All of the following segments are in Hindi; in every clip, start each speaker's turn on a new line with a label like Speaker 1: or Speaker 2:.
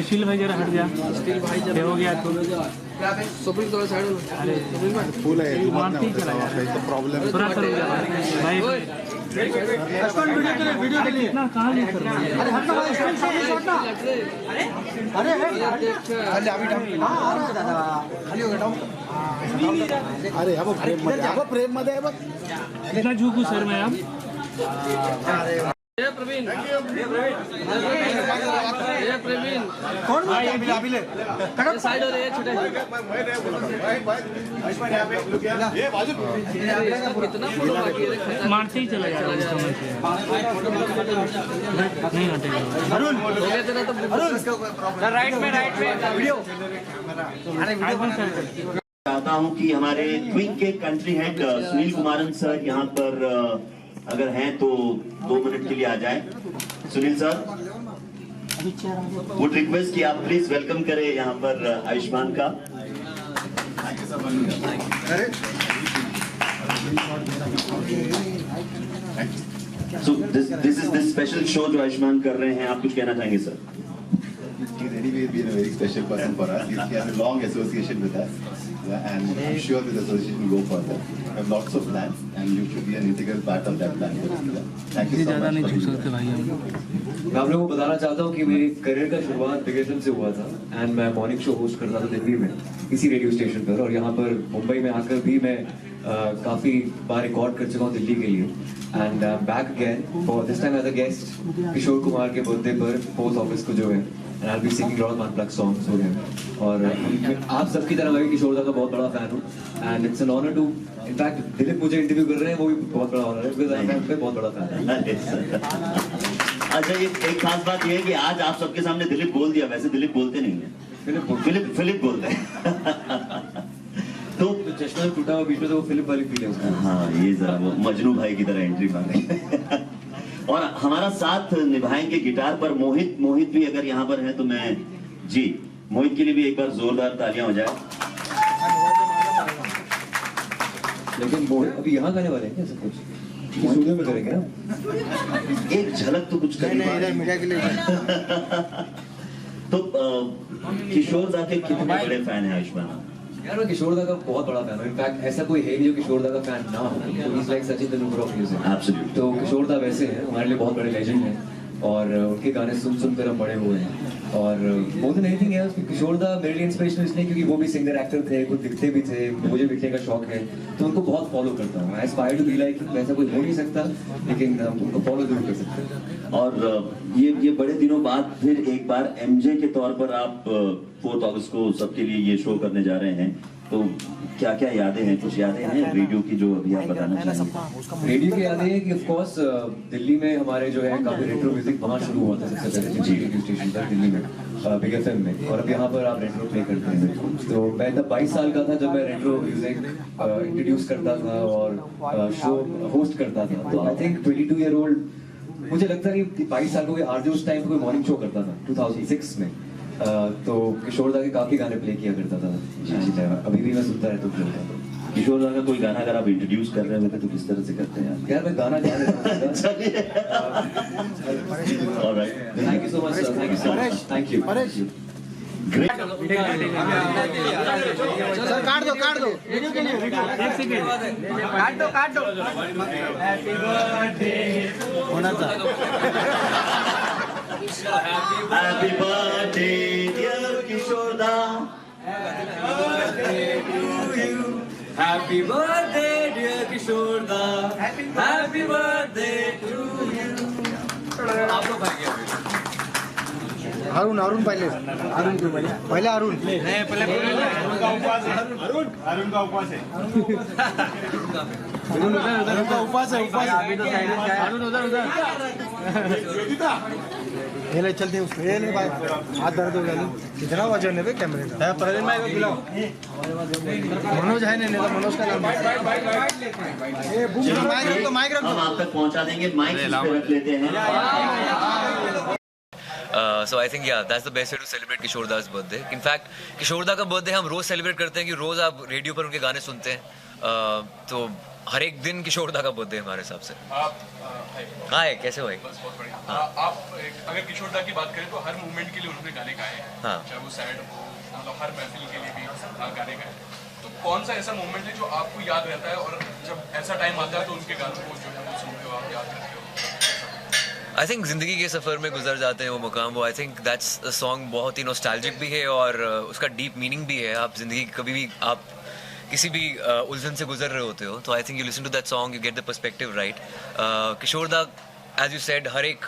Speaker 1: स्टील भाई जरा हट जा। स्टील भाई जरा हो गया तो
Speaker 2: सुप्रीम थोड़ा साइड में।
Speaker 1: अरे
Speaker 3: फूल है
Speaker 1: मारती ही चला
Speaker 3: तो प्रॉब्लम
Speaker 1: थोड़ा सा रुक जा भाई। वीडियो के लिए इतना कहाँ ले कर रहे हैं?
Speaker 3: अरे अब प्रेम मध्ये आहे बघ
Speaker 1: कितना झूकू सर मैं अब
Speaker 2: प्रवीण कौन साइड हो रहे हैं छोटे कितना फोटो बाकी है
Speaker 1: मारते ही चला जा रहा नहीं हटेगा।
Speaker 2: अरुण हो गया तेरा तो राइट में वीडियो
Speaker 4: चाहता हूं कि हमारे क्विक के country head Sunil Kumaran sir यहाँ पर अगर हैं तो 2 मिनट के लिए आ जाएं। सुनील सर वुड रिक्वेस्ट कि आप प्लीज वेलकम करें यहाँ पर आयुष्मान का। So this is this special show जो आयुष्मान कर रहे हैं, आप कुछ कहना चाहेंगे sir?
Speaker 5: He's anyway been a very special person for us. He has a long association with us, and I'm sure this association will go further. We have lots of plans, and you should be an integral part of that plan. Thank you so
Speaker 1: ज़्यादा नहीं
Speaker 5: much.
Speaker 1: झुक सकते भाई हम।
Speaker 6: मैं आप लोगों को बताना चाहता हूँ कि मेरी करियर का शुरुआत बिग एफएम से हुआ था एंड मैं मॉर्निंग शो होस्ट करता था दिल्ली में इसी रेडियो स्टेशन पर, और यहाँ पर मुंबई में आकर भी मैं काफ़ी बार रिकॉर्ड कर चुका हूँ दिल्ली के लिए। And back again for this time as a guest Kishore Kumar के बर्थडे पर 4 अगस्त को जो है, and I'll be singing a lot of unplugged songs for him. और आप सबकी तरह मैं भी किशोर दा का बहुत बड़ा फैन हूँ, and it's an honor to, in fact Dilip मुझे इंटरव्यू कर रहे हैं, वो भी बहुत बड़ा ऑनर है because I'm उनका बहुत बड़ा फैन है।
Speaker 4: अच्छा, ये एक खास बात ये है कि आज आप सबके सामने दिलीप बोल दिया, वैसे दिलीप बोलते नहीं है, फिलिप बोलते हैं। तो
Speaker 6: चश्मा टूटा हुआ बीच में, तो वो फिलिप वाली फील है उसका।
Speaker 4: हाँ, ये जरा वो मजनू भाई की तरह एंट्री मांगे। और हमारा साथ निभाएंगे गिटार पर मोहित भी अगर यहाँ पर है तो मैं जी मोहित के लिए भी एक बार जोरदार तालियां हो जाए।
Speaker 6: लेकिन मोहित अभी यहाँ गाने वाले हैं क्या? सब कुछ स्टूडियो में करेंगे ना,
Speaker 4: एक झलक तो कुछ करेंगे
Speaker 3: मीडिया के लिए।
Speaker 4: तो किशोर दा के कितने बड़े फैन हैं आयुष्मान?
Speaker 6: यार मैं किशोर दा का बहुत बड़ा फैन हूँ। इनफैक्ट ऐसा कोई है नहीं जो किशोर दा का फैन ना हो। तो he's like Sachin Tendulkar of music.
Speaker 4: Absolutely.
Speaker 6: तो किशोर दा वैसे हैं, हमारे लिए बहुत बड़े लेजेंड हैं, और उनके गाने सुन कर हम बड़े हुए हैं। और मोर देन एनीथिंग एल्स किशोर दा मेरे लिए इंस्पिरेशनल इसलिए क्योंकि वो भी सिंगर एक्टर थे, खुद दिखते भी थे, मुझे लिखने का शौक है, तो उनको बहुत फॉलो करता हूँ। I aspire to be like, वैसा कोई हो नहीं सकता लेकिन उनको फॉलो जरूर कर सकते हैं।
Speaker 4: और ये बड़े दिनों बाद फिर एक बार एमजे के तौर पर आप 4 अगस्त को सबके लिए ये शो करने जा रहे हैं, तो क्या क्या यादें हैं? कुछ यादें हैं रेडियो की जो अभी आप बताना चाहेंगे?
Speaker 6: रेडियो की यादें हैं कि ऑफ कोर्स दिल्ली में हमारे जो है काफी रेट्रो म्यूजिक वहाँ शुरू हुआ था सबसे पहले जी रेडियो स्टेशन पर दिल्ली में बिग एफएम में, और अब यहाँ पर आप रेट्रो प्ले करते हैं। तो मैं तब 22 साल का था जब मैं रेट्रो म्यूजिक इंट्रोड्यूस करता था और शो होस्ट करता था। तो आई थिंक 22 ईयर ओल्ड मुझे लगता है कि 22 साल को आरजे उस टाइम कोई मॉर्निंग शो करता था 2006 में। तो किशोर दा के काफी गाने प्ले किया करता था, अभी भी मैं सुनता रहता हूँ।
Speaker 4: किशोर दा का कोई गाना अगर आप इंट्रोड्यूस कर रहे होते तो किस तरह से करते हैं?
Speaker 6: यार मैं गाना गा रहा हूँ।
Speaker 4: चलिए, alright,
Speaker 6: thank you so much sir, thank you so much, thank you.
Speaker 4: Great.
Speaker 3: Sir काट दो
Speaker 1: एक सेकंड
Speaker 2: काट दो
Speaker 3: हैप्पी बर्थडे होना था।
Speaker 4: Happy birthday dear किशोर दा,
Speaker 6: Happy birthday dear किशोर दा, Happy birthday to you। आप लोग भाई
Speaker 3: अरुण पहले पहले अरुण का उपवास है ये चलते हैं उसको, ये नहीं भाई हाथ दर्द हो गया। कितना वजन है कैमरे का? पहले मैं बुलाओ मनोज है नहीं तो मनोज का नाम माइक रख दो,
Speaker 4: हम आप तक पहुंचा देंगे, माइक रख लेते हैं।
Speaker 7: So I think yeah, that's the best way to celebrate Kishore दा's birthday. In fact, किशोर दा का बर्थडे हम रोज सेलिब्रेट करते हैं कि रोज आप रेडियो पर उनके गाने सुनते हैं। तो हर एक दिन किशोर दा का बर्थडे हमारे हिसाब से। हाय कैसे भाई?
Speaker 8: आप अगर किशोर दा की बात करें तो हर मूवमेंट के लिए उन्होंने गाने गाए हैं,
Speaker 7: हाँ।
Speaker 8: चाहे वो सैड हो, मतलब हर महफिल के लिए भी गाने गाए। तो कौन सा ऐसा मोमेंट है जो आपको याद रहता है और जब ऐसा टाइम आता है तो उनके गानों को जो है वो सुनते हो, आप याद करते हो?
Speaker 7: आई थिंक ज़िंदगी के सफ़र में गुजर जाते हैं वो मुकाम, वो I think that's a song बहुत ही नॉस्टैल्जिक भी है और उसका डीप मीनिंग भी है। आप ज़िंदगी कभी भी आप किसी भी उलझन से गुजर रहे होते हो तो I think you listen to that song, you get the perspective right. Kishore Da as you said हर एक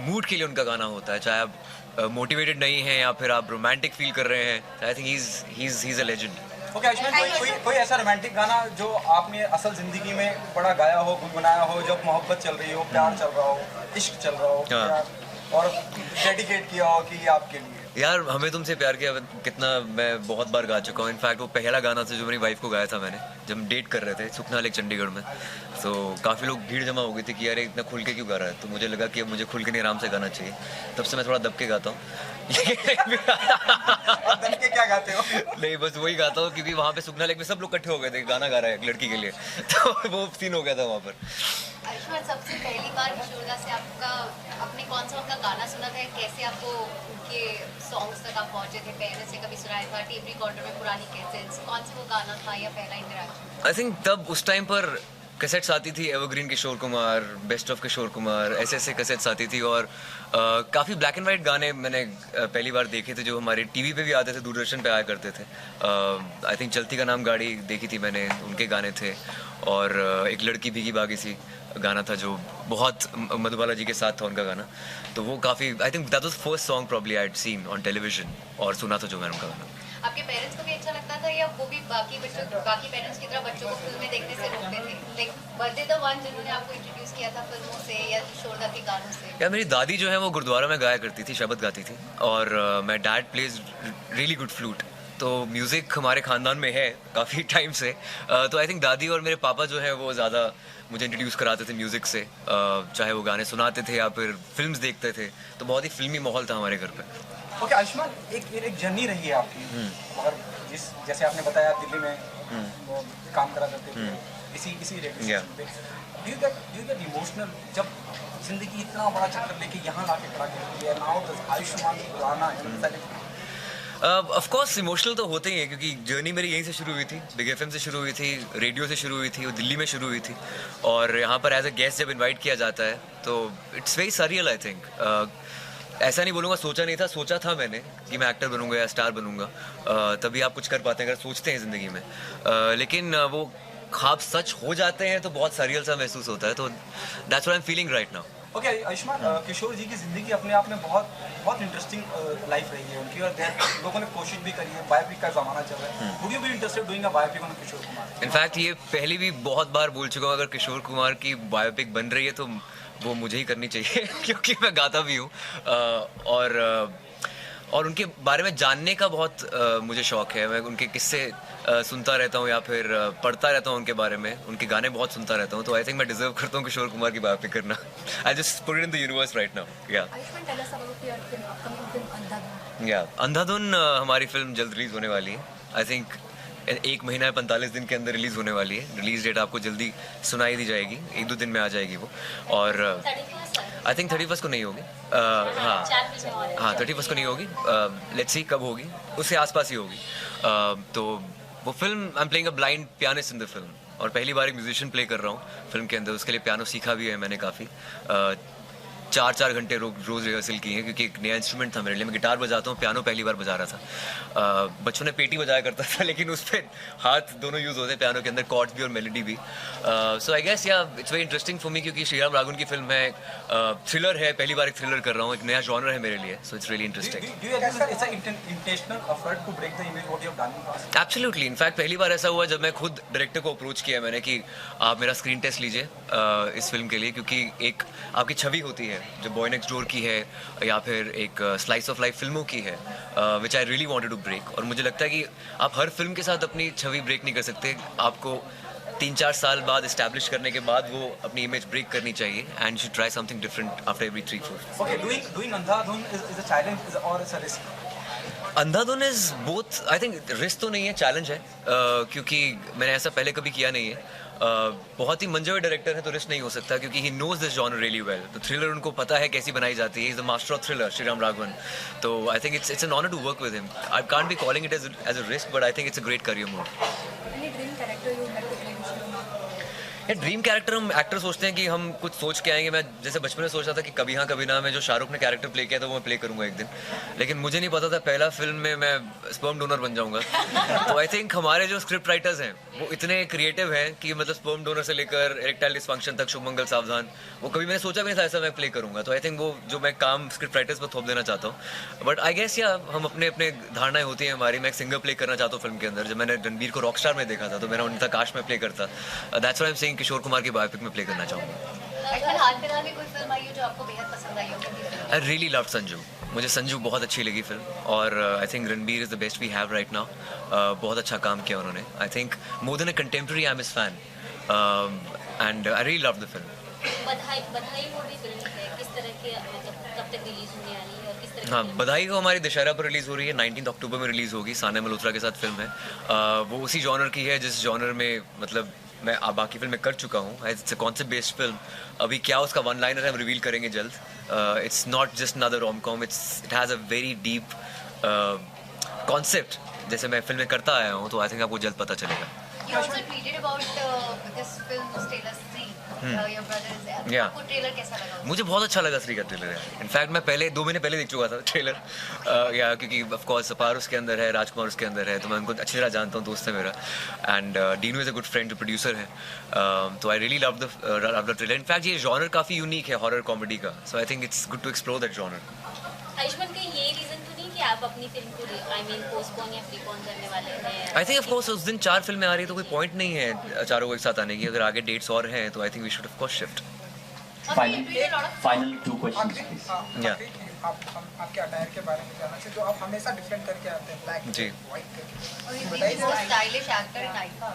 Speaker 7: मूड के लिए उनका गाना होता है, चाहे आप मोटिवेटेड नहीं हैं या फिर आप रोमांटिक फील कर रहे हैं। I think he is a legend.
Speaker 9: Okay Ayushman, कोई ऐसा रोमांटिक गाना जो आपने असल जिंदगी में बड़ा गाया हो, गुनगुनाया हो, जब मोहब्बत चल रही हो, प्यार चल रहा हो, इश्क चल रहा हो, प्यार, और डेडिकेट किया हो कि ये आपके लिए?
Speaker 7: यार हमें तुमसे प्यार किया कितना मैं बहुत बार गा चुका हूँ। इनफैक्ट वो पहला गाना था जो मेरी वाइफ को गाया था मैंने, जब हम डेट कर रहे थे सुखना लेक चंडीगढ़ में। तो काफ़ी लोग भीड़ जमा हो गई थी कि यार इतना खुल के क्यों गा रहा है, तो मुझे लगा कि अब मुझे खुल के नहीं आराम से गाना चाहिए। तब से मैं थोड़ा दब के गाता हूँ।
Speaker 9: दब के क्या गाते हो?
Speaker 7: नहीं बस वही गाता हूँ क्योंकि वहाँ पे सुखना लेक में सब लोग इकट्ठे हो गए थे, गाना गा रहा है एक लड़की के लिए, तो वो सीन हो गया था वहाँ पर।
Speaker 10: आयुष्मान, सबसे पहली बार किशोर दा से आपने कौन सा उनका गाना सुना था? कैसे आपको उनके सॉन्ग्स तक आप पहुंचे थे? पहले से कभी सुनाया था टेप रिकॉर्डर में पुरानी कैसेट्स? कौन सा वो गाना था या पहला इंटरेक्शन?
Speaker 7: आई थिंक तब उस टाइम पर कैसेट्स आती थी, evergreen Kishore Kumar, best of Kishore Kumar, ऐसे कैसेट्स आती थी और काफ़ी ब्लैक एंड वाइट गाने मैंने पहली बार देखे थे जो हमारे टीवी पे भी आते थे, दूरदर्शन पे आया करते थे। आई थिंक चलती का नाम गाड़ी देखी थी मैंने, उनके गाने थे। और एक लड़की भीगी भागी सी गाना था जो बहुत मधुबाला जी के साथ था उनका गाना, तो वो काफ़ी I think that was first song probably I had seen on television और सुना था जो मैंने उनका गाना।
Speaker 10: आपके पेरेंट्स को भी अच्छा लगता था या वो भी बाकी पेरेंट्स की तरह बच्चों को फिल्में देखने से रोकते थे? लाइक बर्थडे द वन जिन्होंने आपको इंट्रोड्यूस किया था फिल्मों से या किशोर दा के गानों से?
Speaker 7: यार मेरी दादी जो है वो गुरुद्वारा में गाया करती थी, शबद गाती थी, और my dad plays really good flute, तो म्यूज़िक हमारे ख़ानदान में है काफ़ी टाइम से। तो आई थिंक दादी और मेरे पापा जो है वो ज़्यादा मुझे इंट्रोड्यूस कराते थे म्यूज़िक से, चाहे वो गाने सुनाते थे या फिर फिल्म्स देखते थे, तो बहुत ही फिल्मी माहौल था हमारे घर पे।
Speaker 9: ओके आयुष्मान, एक जर्नी रही है आपकी, मगर जैसे आपने बताया आप दिल्ली में वो काम करा करते थे इसी रेडियो स्टेशन पे। डू यू गेट इमोशनल जब जिंदगी इतना बड़ा चक्कर लेके यहाँ लाके खड़ा करती है? Now the Ayushmann Khurrana
Speaker 7: of course emotional तो होते ही है क्योंकि जर्नी मेरी यहीं से शुरू हुई थी, बिग एफएम से शुरू हुई थी, रेडियो से शुरू हुई थी, वो दिल्ली में शुरू हुई थी, और यहाँ पर एज अ गेस्ट जब इनवाइट किया जाता है तो it's very surreal. I think ऐसा नहीं बोलूँगा सोचा नहीं था, सोचा था मैंने कि मैं एक्टर बनूंगा या स्टार बनूंगा, तभी आप कुछ कर पाते हैं अगर सोचते हैं ज़िंदगी में, लेकिन वो ख्वाब सच हो जाते हैं तो बहुत सरियल सा महसूस होता है, तो that's what I am feeling right now.
Speaker 9: Okay Ayushmann, Kishore ji की ज़िंदगी अपने आप में बहुत इंटरेस्टिंग लाइफ रही है उनकी, और लोगों ने कोशिश भी करी है, बायोपिक का ज़माना चल रहा है। Would you be interested doing a biopic on Kishore Kumar?
Speaker 7: In fact ये पहले भी बहुत बार बोल चुका हूँ, अगर किशोर कुमार की बायोपिक बन रही है तो वो मुझे ही करनी चाहिए क्योंकि मैं गाता भी हूँ, और उनके बारे में जानने का बहुत मुझे शौक है। मैं उनके किस्से सुनता रहता हूँ या फिर पढ़ता रहता हूँ उनके बारे में, उनके गाने बहुत सुनता रहता हूँ, तो आई थिंक मैं डिजर्व करता हूँ किशोर कुमार की बायोपिक करना। I just put it in the universe right now. या अंधाधुन हमारी फिल्म जल्द रिलीज होने वाली है। आई थिंक 1 महीना 45 दिन के अंदर रिलीज होने वाली है। रिलीज डेट आपको जल्दी सुनाई दी जाएगी, 1-2 दिन में आ जाएगी वो, और आई थिंक 31 को नहीं होगी। हाँ 31 को नहीं होगी, लेट्स सी कब होगी, उससे आसपास ही होगी। तो वो film I am playing a blind pianist in the film, और पहली बार एक म्यूजिशियन प्ले कर रहा हूँ फिल्म के अंदर। उसके लिए पियानो सीखा भी है मैंने काफ़ी, 4 घंटे रोज़ रिहर्सल की है क्योंकि एक नया इंस्ट्रूमेंट था मेरे लिए। मैं गिटार बजाता हूँ, पियानो पहली बार बजा रहा था। बच्चों ने पेटी बजाया करता था लेकिन उस पर हाथ दोनों यूज़ होते हैं पियानो के अंदर, कॉर्ड्स भी और मेलोडी भी। सो आई गेस या it's very interesting for me क्योंकि श्रीराम राघवन की फिल्म है, थ्रिलर है, पहली बार एक थ्रिलर कर रहा हूँ, एक नया जॉनर है मेरे लिए, so it's really interesting. Absolutely, in fact पहली बार ऐसा हुआ जब मैं खुद डायरेक्टर को अप्रोच किया मैंने कि आप मेरा स्क्रीन टेस्ट लीजिए इस फिल्म के लिए, क्योंकि एक आपकी छवि होती है जो बॉय नेक्स्ट डोर की है या फिर एक स्लाइस ऑफ लाइफ फिल्मों की है, which I really wanted to break. और मुझे लगता है कि आप हर फिल्म के साथ अपनी छवि ब्रेक नहीं कर सकते, आपको 3-4 साल बाद इस्टेब्लिश करने के बाद वो अपनी इमेज ब्रेक करनी चाहिए, and you try something different after every 3-4।
Speaker 9: Okay, doing Andhadhun is a challenge और it's a risk?
Speaker 7: Andhadhun is both, I think risk तो नहीं है, चैलेंज है, क्योंकि मैंने ऐसा पहले कभी किया नहीं है। बहुत ही मंजे हुए डायरेक्टर है तो रिस्क नहीं हो सकता क्योंकि he knows this genre really well. तो थ्रिलर उनको पता है कैसी बनाई जाती है. Is the master of thriller Shriram Raghavan. तो I think it's an honour to work with him. I can't be calling it as a risk but I think it's a great career move. Dream character हम एक्टर सोचते हैं कि हम कुछ सोच के आएंगे. मैं जैसे बचपन में सोच रहा था कि कभी हाँ कभी ना मैं जो शाहरुख ने कैरेक्टर प्ले किया था वो मैं प्ले करूंगा एक दिन. लेकिन मुझे नहीं पता था पहला फिल्म में मैं स्पर्म डोनर बन जाऊंगा. तो आई थिंक हमारे जो स्क्रिप्ट राइटर्स हैं वो इतने क्रिएटिव हैं कि मतलब स्पर्म डोनर से लेकर इरेक्टाइल डिसफंक्शन तक, शुभमंगल सावधान, वो कभी मैंने सोचा भी नहीं था ऐसा मैं प्ले करूंगा. तो आई थिंक वो जो मैं काम स्क्रिप्ट राइटर्स पर थोप देना चाहता हूँ. बट आई गेस या हम अपने अपने धारणाएं होती हैं हमारी. मैं एक सिंगर प्ले करना चाहता हूँ फिल्म के अंदर. जब मैंने रणबीर को रॉकस्टार में देखा था तो मेरा उनका काश में प्ले करता. That's why I am saying Kishore Kumar की बायोपिक में प्ले करना चाहूँगा.
Speaker 10: हाल फिलहाल में कोई फिल्म आई हो जो आपको बेहद पसंद आई हो?
Speaker 7: I really love Sanju. मुझे संजू बहुत अच्छी लगी फिल्म और I think Ranbir is the best we have right now. बहुत अच्छा काम किया उन्होंने. I think more than a contemporary I am his fan and I really love the film.
Speaker 10: बधाई मूवी फिल्म है, किस तरह के मतलब कब तक रिलीज होने वाली है और किस तरह?
Speaker 7: हाँ, बधाई को हमारी दशहरा पर रिलीज़ हो रही है. 19 अक्टूबर में रिलीज़ होगी. सानिया मल्होत्रा के साथ फिल्म है. वो उसी जॉनर की है जिस जॉनर में मतलब मैं बाकी फिल्में कर चुका हूँ. It's a concept based film. अभी क्या उसका वन लाइनर है हम रिवील करेंगे जल्द. It's not just another rom com. It has a very deep concept जैसे मैं फिल्में करता आया हूँ. तो आई थिंक आपको जल्द पता चलेगा.
Speaker 10: You also tweeted about this film Trailer 3. Your brother is there.
Speaker 7: Yeah.
Speaker 10: आपको ट्रेलर कैसा लगा?
Speaker 7: मुझे बहुत अच्छा लगा 3 का ट्रेलर है. इनफैक्ट मैं पहले 2 महीने पहले देख चुका था ट्रेलर. या क्योंकि ऑफ कोर्स अपार उसके अंदर है, राजकुमार उसके अंदर है, तो मैं उनको अच्छी तरह जानता हूँ, दोस्त है मेरा. And Dinoo is a good friend, जो प्रोड्यूसर है. तो I really love the trailer. In fact ये जॉनर काफ़ी यूनिक है हॉरर कॉमेडी का. So I think it's good to explore that genre.
Speaker 10: Ayushmann का ये रीजन तो नहीं कि आप अपनी फिल्म को पोस्टपोन या प्रीपोन करने वाले हैं?
Speaker 7: आई थिंक ऑफ कोर्स उस दिन 4 फिल्में आ रही है तो कोई पॉइंट नहीं है चारों को एक साथ आने की. अगर आगे डेट्स और हैं तो I think we should of course shift.
Speaker 4: Final 2 questions please.
Speaker 7: या
Speaker 9: आपके अटायर के बारे में जानना चाहिए जो आप हमेशा डिफरेंट करके आते हैं, ब्लैक
Speaker 7: जी.
Speaker 9: व्हाइट करके.
Speaker 10: Stylish actor in IIFA.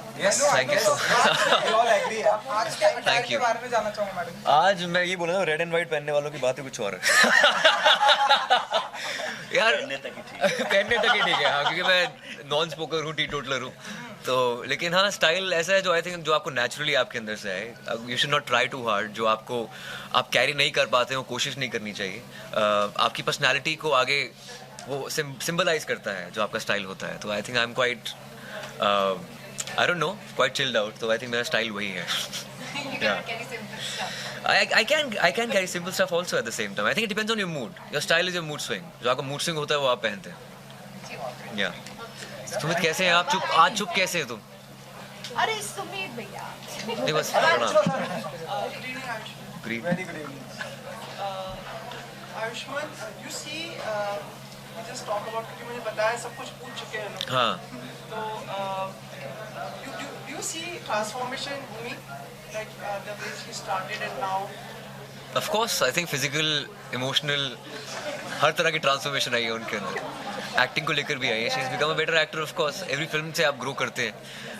Speaker 7: Thank you so
Speaker 9: we all agree. आज के अटायर के बारे में जानना चाहूंगा मैडम.
Speaker 7: आज मैं ये बोला ना, रेड एंड व्हाइट पहनने वालों की बात ही कुछ और है. यार पहनने तक ही ठीक है. हाँ, क्योंकि मैं नॉन स्पोकर हूँ, टी टोटलर हूँ. तो लेकिन हाँ, स्टाइल ऐसा है जो आई थिंक जो आपको नेचुरली आपके अंदर से आए. You should not try too hard. जो आपको आप कैरी नहीं कर पाते हो कोशिश नहीं करनी चाहिए. आपकी पर्सनैलिटी को आगे वो सिंबलाइज करता है जो आपका स्टाइल होता है. तो I think I am quite I don't know quite chilled out. तो आई थिंक मेरा स्टाइल वही है. I can carry simple stuff also at the same time. I think it depends on your mood. Your style is your mood swing. जो आपका mood swing होता है वो आप पहनते हैं. Yeah. सुमित कैसे हैं आप? आज चुप कैसे हैं तुम?
Speaker 10: अरे सुमित भैया.
Speaker 7: नहीं बस प्रणाम.
Speaker 9: Very good evening.
Speaker 11: Ayushman, you see, we just talk about क्योंकि मुझे बताया सब कुछ पूछ चुके हैं लोग.
Speaker 7: हाँ.
Speaker 11: तो do you see transformation in Bhumi, like the way she started and now?
Speaker 7: Of course, I think physical, emotional, हर तरह की ट्रांसफॉर्मेशन आई है उनके अंदर. एक्टिंग को लेकर भी आई है. She is become a better actor. Of course every film से आप ग्रो करते हैं.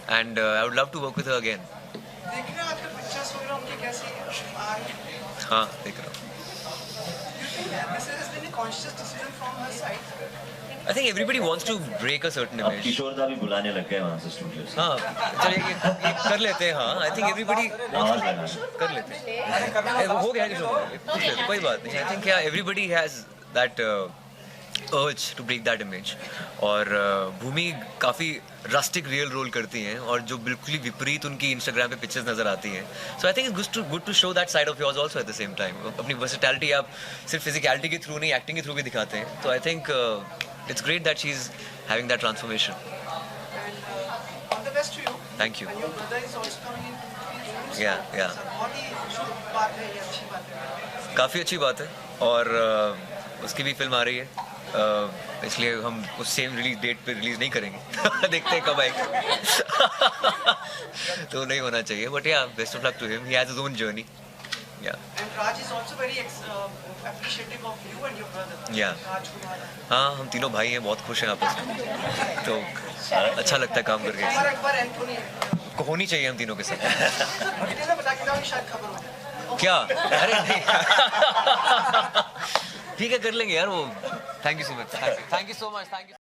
Speaker 7: And I would love to work with her again.
Speaker 11: देख रहे हो आजकल पिक्चर्स वगैरह उनकी कैसी आ रही है?
Speaker 7: हाँ, देख रहा हूँ.
Speaker 11: This has been a conscious decision from her side.
Speaker 7: I think everybody wants to break a certain
Speaker 4: अब
Speaker 7: image.
Speaker 4: किशोर दा भी बुलाने लग गए वहाँ से स्टूडियो से.
Speaker 7: हाँ, चलिए ये कर लेते हैं. हाँ, आई थिंक एवरीबडी
Speaker 4: आवाज लगा.
Speaker 7: कर लेते हैं. हो गया किशोर, पूछ लेते, कोई बात नहीं. आई थिंक क्या everybody has that urge to break that image. और भूमि काफ़ी रस्टिक रियल रोल करती हैं और जो बिल्कुल ही विपरीत उनकी इंस्टाग्राम पे पिक्चर्स नजर आती हैं. So I think it's good to show that side of yours also at the same time. अपनी वर्सेटैलिटी आप सिर्फ फिजिकलिटी के थ्रू नहीं, एक्टिंग के थ्रू भी दिखाते हैं. तो I think it's great that she's having that transformation.
Speaker 11: And all the best to you.
Speaker 7: Thank you.
Speaker 11: And your brother is also coming in.
Speaker 7: Yeah.
Speaker 11: बहुत ही शुभ बात है, ये अच्छी बात है.
Speaker 7: काफ़ी अच्छी बात है. और उसकी भी फिल्म आ रही है. इसलिए हम उस सेम रिलीज डेट पे रिलीज नहीं करेंगे. देखते हैं कब आएगी. तो नहीं होना चाहिए. बट या best of luck to him. He has his own journey. Yeah.
Speaker 11: And Raj is also very appreciative of you and your brother.
Speaker 7: Yeah.
Speaker 11: Rajkumar.
Speaker 7: हाँ, हम तीनों भाई हैं, बहुत खुश हैं आपस में. तो अच्छा लगता है काम करके.
Speaker 11: हमारा एक बार एंथोनी
Speaker 7: होनी चाहिए हम तीनों के साथ.
Speaker 11: डिटेल में बता के जाओ, शायद खबर हो.
Speaker 7: क्या? अरे नहीं. ठीक है, कर लेंगे यार वो. Thank you so much. Thank you so much. Thank you.